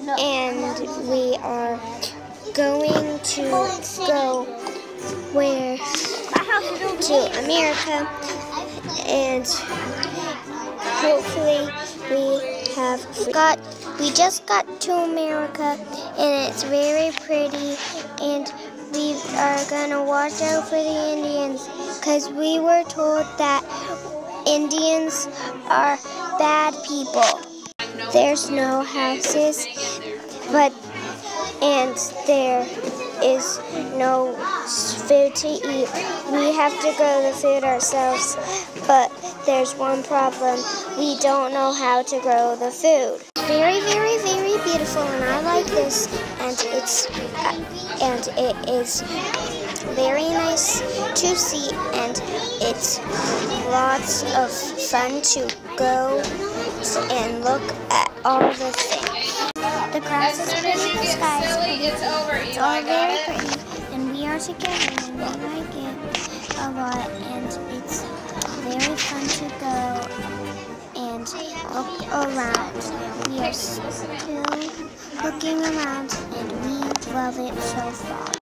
and we are going to go where to America, and hopefully we just got to America, and it's very pretty, and we are gonna watch out for the Indians, because we were told that Indians are bad people. There's no houses, and there is no food to eat. We have to grow the food ourselves, but there's one problem. We don't know how to grow the food. Very, very, very beautiful, and I like this, and it is very nice to see, and it's lots of fun to go and look at all the things. The grass is pretty, the sky is pretty. It's all very pretty, and we are together, and we like it a lot, and it's very fun to go and look around. We are still looking around, and we love it so far.